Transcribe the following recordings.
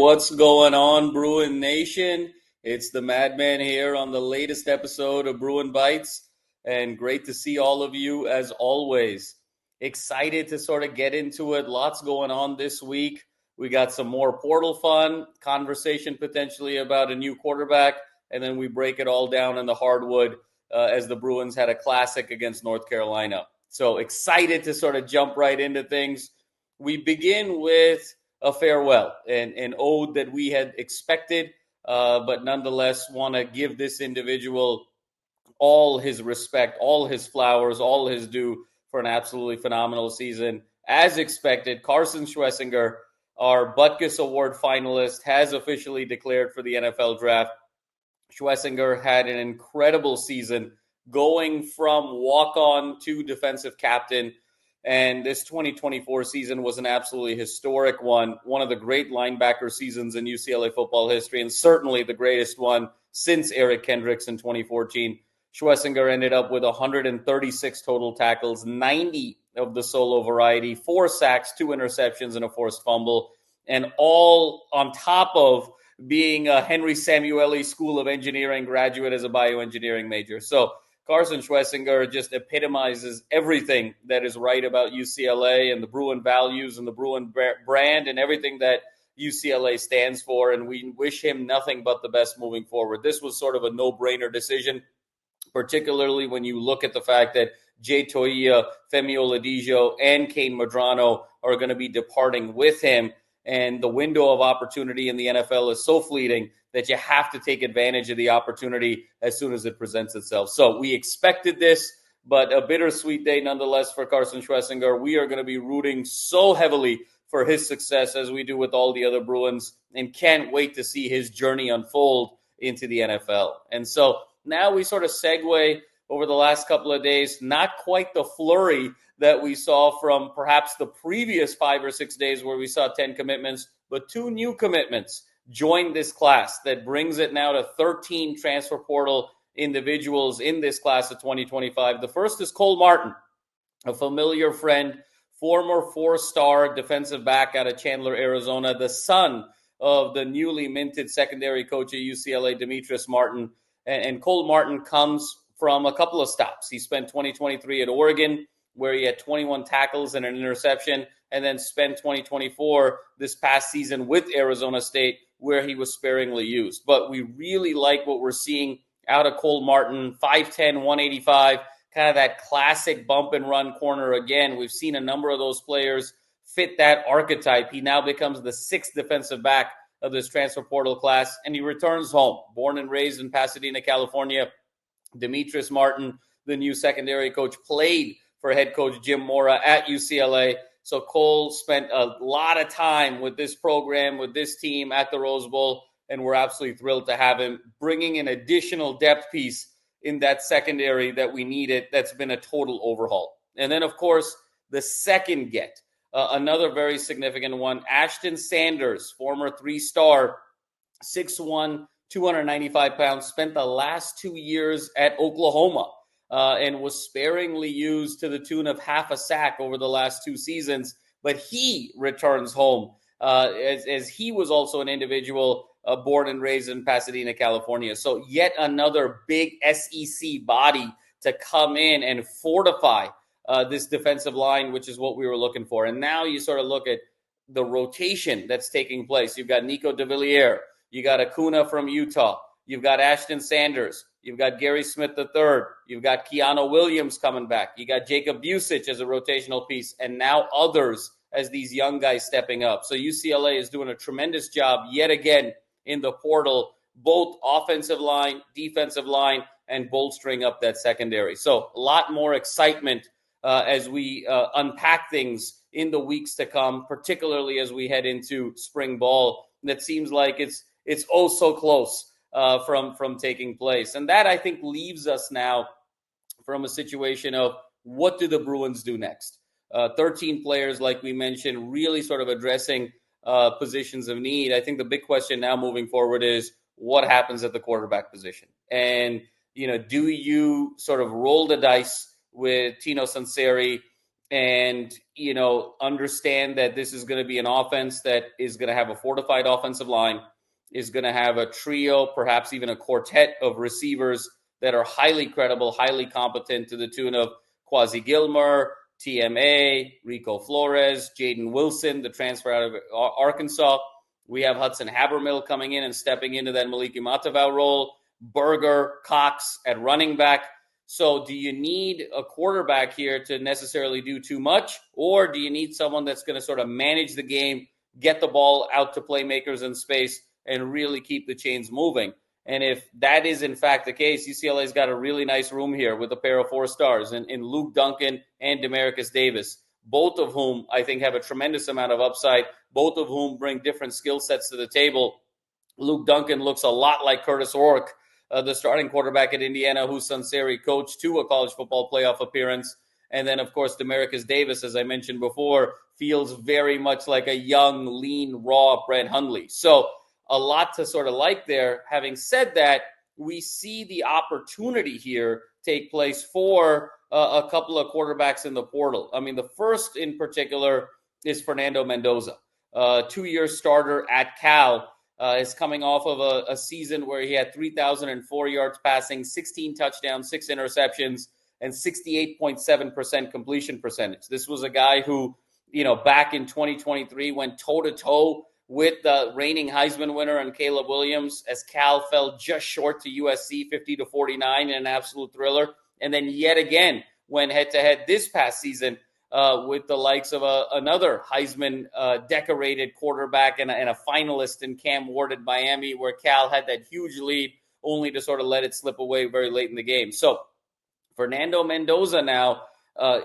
What's going on, Bruin Nation? It's the Madman here on the latest episode of Bruin Bites, and great to see all of you as always. Excited to sort of get into it. Lots going on this week. We got some more portal fun, conversation potentially about a new quarterback, and then we break it all down in the hardwood as the Bruins had a classic against North Carolina. So excited to sort of jump right into things. We begin with a farewell, an ode that we had expected, but nonetheless want to give this individual all his respect, all his flowers, all his due for an absolutely phenomenal season. As expected, Carson Schwessinger, our Butkus Award finalist, has officially declared for the NFL draft. Schwessinger had an incredible season, going from walk-on to defensive captain. And this 2024 season was an absolutely historic one of the great linebacker seasons in UCLA football history, and certainly the greatest one since Eric Kendricks in 2014. Schwessinger ended up with 136 total tackles, 90 of the solo variety, 4 sacks, 2 interceptions, and a forced fumble, and all on top of being a Henry Samueli School of Engineering graduate as a bioengineering major. So Carson Schwessinger just epitomizes everything that is right about UCLA and the Bruin values and the Bruin brand and everything that UCLA stands for, and we wish him nothing but the best moving forward. This was sort of a no-brainer decision, particularly when you look at the fact that Jay Toia, Femi Oladipo, and Kane Medrano are going to be departing with him, and the window of opportunity in the NFL is so fleeting that you have to take advantage of the opportunity as soon as it presents itself. So we expected this, but a bittersweet day nonetheless for Carson Schwessinger. We are going to be rooting so heavily for his success as we do with all the other Bruins, and can't wait to see his journey unfold into the NFL. And so now we sort of segue over the last couple of days, not quite the flurry that we saw from perhaps the previous 5 or 6 days where we saw 10 commitments, but 2 new commitments joined this class that brings it now to 13 transfer portal individuals in this class of 2025. The first is Cole Martin, a familiar friend, former 4-star defensive back out of Chandler, Arizona, the son of the newly minted secondary coach at UCLA, Demetrius Martin. And Cole Martin comes from a couple of stops. He spent 2023 at Oregon, where he had 21 tackles and an interception, and then spent 2024 this past season with Arizona State, where he was sparingly used. But we really like what we're seeing out of Cole Martin, 5'10", 185, kind of that classic bump and run corner again. We've seen a number of those players fit that archetype. He now becomes the 6th defensive back of this transfer portal class, and he returns home. Born and raised in Pasadena, California, Demetrius Martin, the new secondary coach, played for head coach Jim Mora at UCLA. So Cole spent a lot of time with this program, with this team at the Rose Bowl, and we're absolutely thrilled to have him, bringing an additional depth piece in that secondary that we needed. That's been a total overhaul. And then, of course, the second get, another very significant one, Ashton Sanders, former 3-star, 6'1", 295 pounds, spent the last 2 years at Oklahoma. And was sparingly used to the tune of half a sack over the last 2 seasons. But he returns home as he was also an individual born and raised in Pasadena, California. So yet another big SEC body to come in and fortify this defensive line, which is what we were looking for. And now you sort of look at the rotation that's taking place. You've got Nico DeVilliers. You got Acuna from Utah. You've got Ashton Sanders. You've got Gary Smith III. You've got Keanu Williams coming back. You got Jacob Busic as a rotational piece, and now others as these young guys stepping up. So UCLA is doing a tremendous job yet again in the portal, both offensive line, defensive line, and bolstering up that secondary. So a lot more excitement as we unpack things in the weeks to come, particularly as we head into spring ball. That seems like it's oh so close from taking place. And that, I think, leaves us now from a situation of what do the Bruins do next? 13 players, like we mentioned, really sort of addressing positions of need. I think the big question now moving forward is what happens at the quarterback position? And, do you sort of roll the dice with Tino Sanseri and, understand that this is going to be an offense that is going to have a fortified offensive line, is going to have a trio, perhaps even a quartet of receivers that are highly credible, highly competent, to the tune of Quasi Gilmer, TMA, Rico Flores, Jaden Wilson, the transfer out of Arkansas. We have Hudson Habermill coming in and stepping into that Maliki Matavau role. Berger, Cox at running back. So do you need a quarterback here to necessarily do too much, or do you need someone that's going to sort of manage the game, get the ball out to playmakers in space, and really keep the chains moving? And if that is in fact the case, UCLA's got a really nice room here with a pair of 4 stars in Luke Duncan and Demarcus Davis, both of whom I think have a tremendous amount of upside, both of whom bring different skill sets to the table. Luke Duncan looks a lot like Curtis Rourke, the starting quarterback at Indiana, who Sunseri coached to a college football playoff appearance. And then, of course, Demarcus Davis, as I mentioned before, feels very much like a young, lean, raw Brett Hundley. So a lot to sort of like there. Having said that, we see the opportunity here take place for a couple of quarterbacks in the portal. I mean, the first in particular is Fernando Mendoza, 2-year starter at Cal. Is coming off of a season where he had 3,004 yards passing, 16 touchdowns, 6 interceptions, and 68.7% completion percentage. This was a guy who, back in 2023 went toe-to-toe with the reigning Heisman winner and Caleb Williams, as Cal fell just short to USC 50-49 in an absolute thriller. And then yet again went head-to-head this past season with the likes of another Heisman decorated quarterback and a finalist in Cam Ward at Miami, where Cal had that huge lead only to sort of let it slip away very late in the game. So Fernando Mendoza now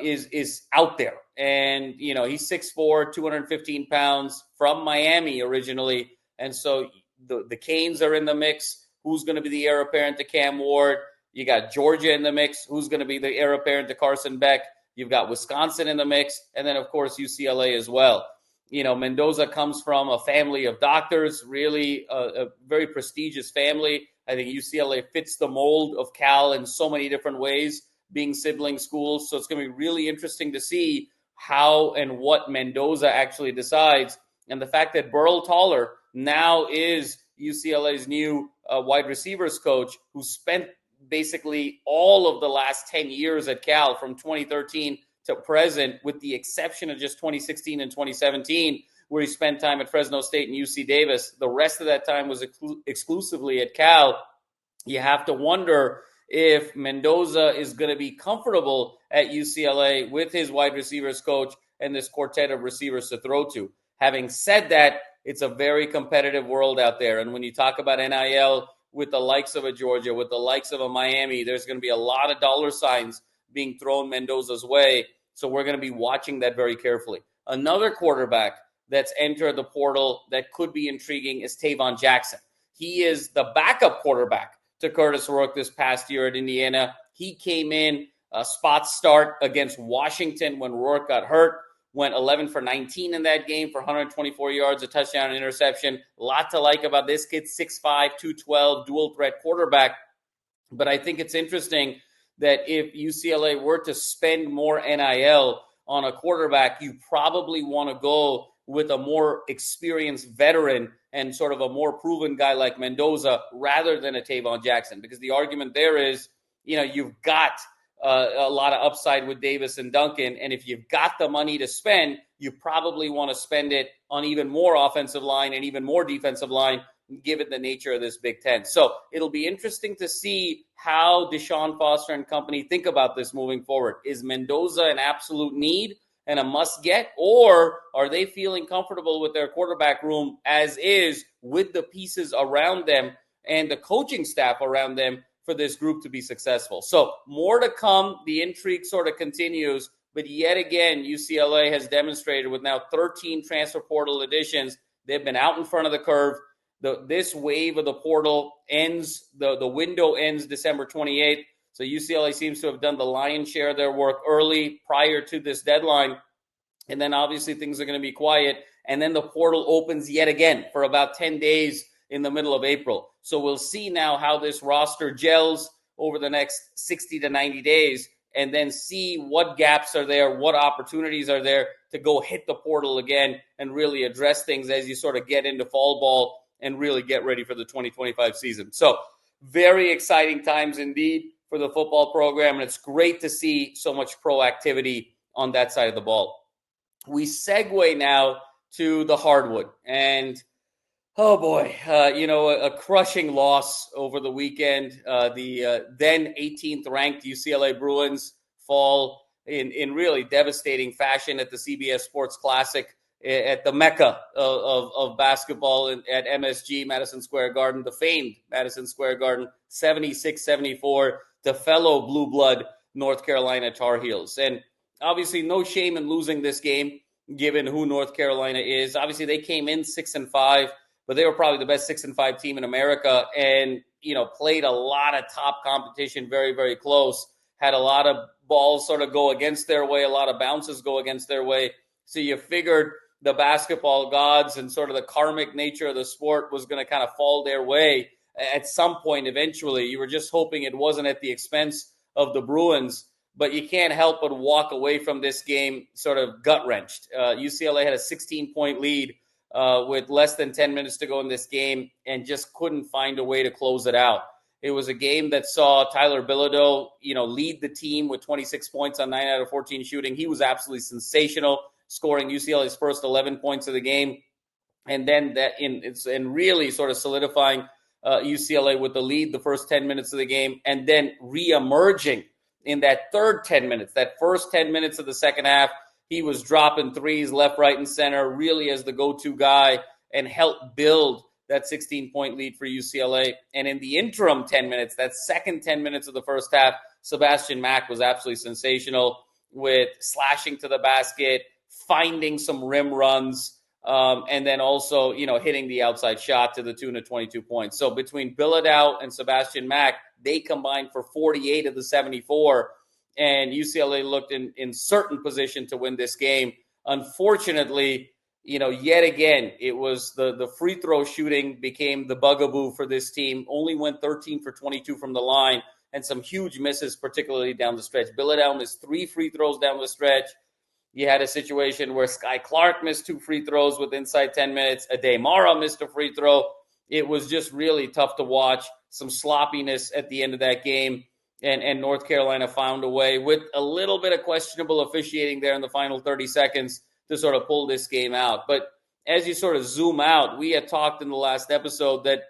is out there. And, he's 6'4", 215 pounds, from Miami originally. And so the Canes are in the mix. Who's going to be the heir apparent to Cam Ward? You got Georgia in the mix. Who's going to be the heir apparent to Carson Beck? You've got Wisconsin in the mix, and then, of course, UCLA as well. Mendoza comes from a family of doctors, really a very prestigious family. I think UCLA fits the mold of Cal in so many different ways, being sibling schools. So it's going to be really interesting to see how and what Mendoza actually decides. And the fact that Burl Toller now is UCLA's new wide receivers coach, who spent basically all of the last 10 years at Cal from 2013 to present, with the exception of just 2016 and 2017, where he spent time at Fresno State and UC Davis. The rest of that time was exclusively at Cal. You have to wonder if Mendoza is going to be comfortable at UCLA with his wide receivers coach and this quartet of receivers to throw to. Having said that, it's a very competitive world out there. And when you talk about NIL, with the likes of a Georgia, with the likes of a Miami, there's going to be a lot of dollar signs being thrown Mendoza's way. So we're going to be watching that very carefully. Another quarterback that's entered the portal that could be intriguing is Tavon Jackson. He is the backup quarterback to Curtis Rourke this past year at Indiana. He came in a spot start against Washington when Rourke got hurt. Went 11 for 19 in that game for 124 yards, a touchdown, and interception. A lot to like about this kid, 6'5", 212, dual threat quarterback. But I think it's interesting that if UCLA were to spend more NIL on a quarterback, you probably want to go with a more experienced veteran and sort of a more proven guy like Mendoza rather than a Tavon Jackson. Because the argument there is, you've got a lot of upside with Davis and Duncan. And if you've got the money to spend, you probably want to spend it on even more offensive line and even more defensive line, given the nature of this Big Ten. So it'll be interesting to see how Deshaun Foster and company think about this moving forward. Is Mendoza an absolute need and a must get, or are they feeling comfortable with their quarterback room as is, with the pieces around them and the coaching staff around them for this group to be successful? So more to come. The intrigue sort of continues, but yet again, UCLA has demonstrated with now 13 transfer portal additions, they've been out in front of the curve. This wave of the portal ends, the window ends December 28th. So UCLA seems to have done the lion's share of their work early prior to this deadline. And then obviously things are going to be quiet. And then the portal opens yet again for about 10 days in the middle of April. So we'll see now how this roster gels over the next 60 to 90 days. and then see what gaps are there, what opportunities are there to go hit the portal again and really address things as you sort of get into fall ball and really get ready for the 2025 season. So very exciting times indeed for the football program, and it's great to see so much proactivity on that side of the ball. We segue now to the hardwood, and oh boy, a crushing loss over the weekend. The then 18th ranked UCLA Bruins fall in really devastating fashion at the CBS Sports Classic at the mecca of basketball at MSG, Madison Square Garden, the famed Madison Square Garden, 76-74 to fellow blue blood North Carolina Tar Heels. And obviously no shame in losing this game, given who North Carolina is. Obviously they came in 6-5, but they were probably the best 6-5 team in America, and played a lot of top competition, very, very close. Had a lot of balls sort of go against their way, a lot of bounces go against their way. So you figured the basketball gods and sort of the karmic nature of the sport was going to kind of fall their way at some point eventually. You were just hoping it wasn't at the expense of the Bruins, but you can't help but walk away from this game sort of gut-wrenched. UCLA had a 16-point lead with less than 10 minutes to go in this game and just couldn't find a way to close it out. It was a game that saw Tyler Bilodeau, lead the team with 26 points on 9 out of 14 shooting. He was absolutely sensational, scoring UCLA's first 11 points of the game, and then and really sort of solidifying UCLA with the lead the first 10 minutes of the game, and then re-emerging in that third 10 minutes, that first 10 minutes of the second half. He was dropping threes left, right, and center, really as the go-to guy, and helped build that 16-point lead for UCLA. And in the interim 10 minutes, that second 10 minutes of the first half, Sebastian Mack was absolutely sensational with slashing to the basket, finding some rim runs, and then also, hitting the outside shot to the tune of 22 points. So between Bilodeau and Sebastian Mack, they combined for 48 of the 74, and UCLA looked in certain position to win this game. Unfortunately, yet again, it was the free throw shooting became the bugaboo for this team. Only went 13 for 22 from the line, and some huge misses, particularly down the stretch. Bilodeau missed 3 free throws down the stretch. You had a situation where Sky Clark missed 2 free throws with inside 10 minutes. Ade Mara missed a free throw. It was just really tough to watch. Some sloppiness at the end of that game. And North Carolina found a way with a little bit of questionable officiating there in the final 30 seconds to sort of pull this game out. But as you sort of zoom out, we had talked in the last episode that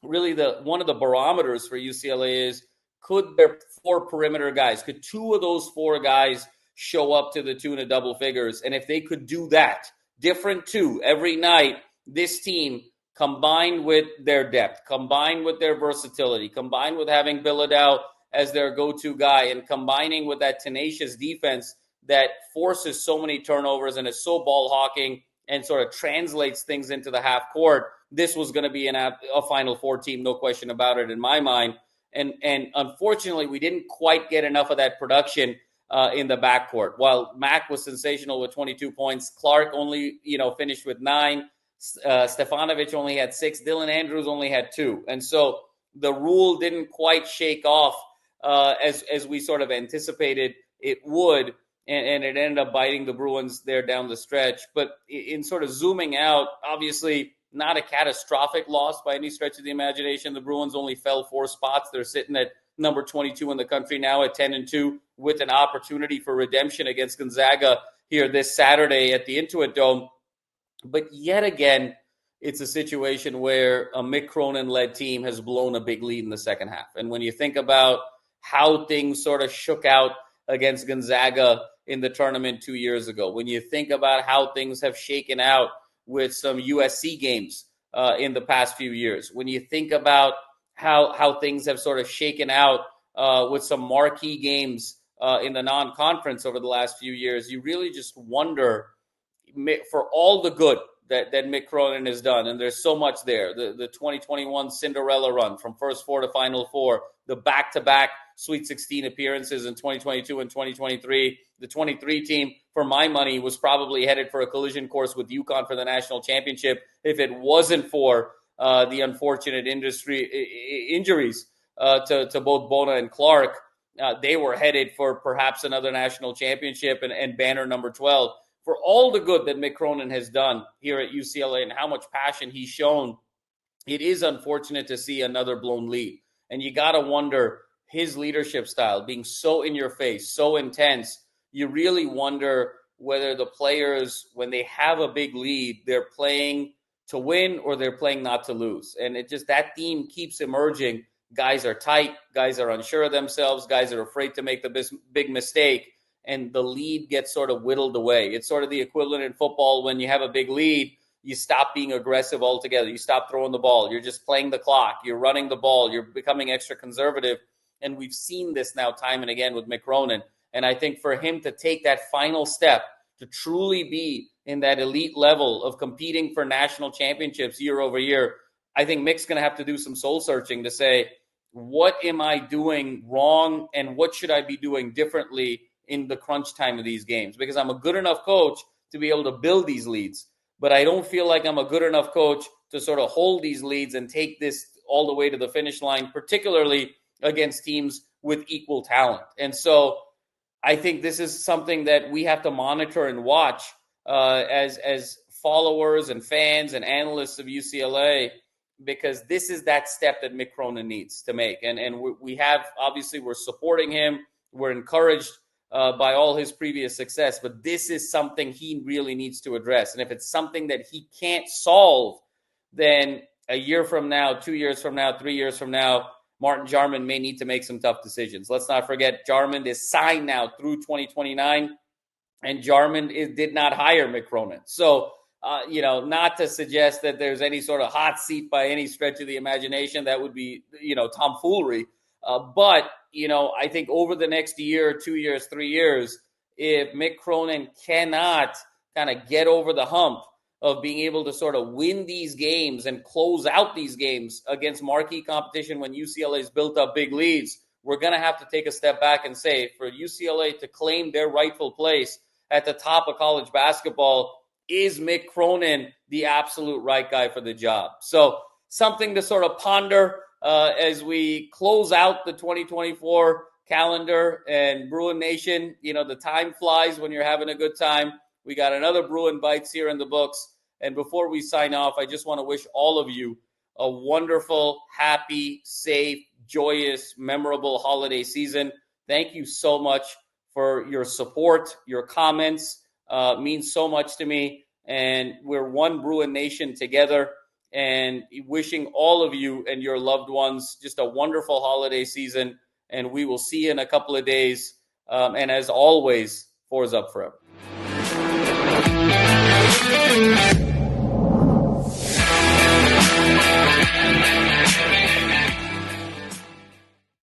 really one of the barometers for UCLA is, could their 4 perimeter guys, could 2 of those 4 guys show up to the tune of double figures? And if they could do that, different 2 every night, this team, combined with their depth, combined with their versatility, combined with having Bilodeau as their go-to guy, and combining with that tenacious defense that forces so many turnovers and is so ball hawking and sort of translates things into the half court, this was going to be a Final Four team, no question about it in my mind. And unfortunately, we didn't quite get enough of that production in the backcourt. While Mack was sensational with 22 points, Clark only finished with 9. Stefanovic only had 6. Dylan Andrews only had 2. And so the rule didn't quite shake off as we sort of anticipated it would, and it ended up biting the Bruins there down the stretch. But in sort of zooming out, obviously not a catastrophic loss by any stretch of the imagination. The Bruins only fell 4 spots. They're sitting at number 22 in the country now at 10-2, with an opportunity for redemption against Gonzaga here this Saturday at the Intuit Dome. But yet again, it's a situation where a Mick Cronin-led team has blown a big lead in the second half. And when you think about how things sort of shook out against Gonzaga in the tournament 2 years ago, when you think about how things have shaken out with some USC games in the past few years, when you think about how things have sort of shaken out with some marquee games in the non-conference over the last few years, you really just wonder, for all the good that Mick Cronin has done, and there's so much there, the 2021 Cinderella run from first 4 to Final 4, the back-to-back Sweet 16 appearances in 2022 and 2023, the 23 team, for my money, was probably headed for a collision course with UConn for the national championship if it wasn't for the unfortunate injuries to both Bona and Clark. they were headed for perhaps another national championship and banner number 12. For all the good that Mick Cronin has done here at UCLA and how much passion he's shown, it is unfortunate to see another blown lead. And you got to wonder, his leadership style being so in your face, so intense, you really wonder whether the players, when they have a big lead, they're playing to win or they're playing not to lose. And it just, that theme keeps emerging. Guys are tight, guys are unsure of themselves, guys are afraid to make the big mistake, and the lead gets sort of whittled away. It's sort of the equivalent in football when you have a big lead, you stop being aggressive altogether. You stop throwing the ball. You're just playing the clock. You're running the ball. You're becoming extra conservative. And we've seen this now time and again with Mick Cronin. And I think for him to take that final step to truly be in that elite level of competing for national championships year over year, I think Mick's going to have to do some soul searching to say, what am I doing wrong and what should I be doing differently in the crunch time of these games? Because I'm a good enough coach to be able to build these leads, but I don't feel like I'm a good enough coach to sort of hold these leads and take this all the way to the finish line, particularly against teams with equal talent. And so I think this is something that we have to monitor and watch as followers and fans and analysts of UCLA, because this is that step that Mick Cronin needs to make. And we have, obviously, we're supporting him. We're encouraged by all his previous success, but this is something he really needs to address. And if it's something that he can't solve, then a year from now, 2 years from now, 3 years from now, Martin Jarmond may need to make some tough decisions. Let's not forget, Jarmond is signed now through 2029, and Jarmond did not hire Mick Cronin. So, not to suggest that there's any sort of hot seat by any stretch of the imagination. That would be, tomfoolery. But I think over the next year, 2 years, 3 years, if Mick Cronin cannot kind of get over the hump of being able to sort of win these games and close out these games against marquee competition when UCLA's built up big leads, we're going to have to take a step back and say, for UCLA to claim their rightful place at the top of college basketball, is Mick Cronin the absolute right guy for the job? So something to sort of ponder as we close out the 2024 calendar. And Bruin Nation, the time flies when you're having a good time. We got another Bruin Bites here in the books. And before we sign off, I just want to wish all of you a wonderful, happy, safe, joyous, memorable holiday season. Thank you so much for your support. Your comments means so much to me. And we're one Bruin Nation together. And wishing all of you and your loved ones just a wonderful holiday season. And we will see you in a couple of days. And as always, fours up forever.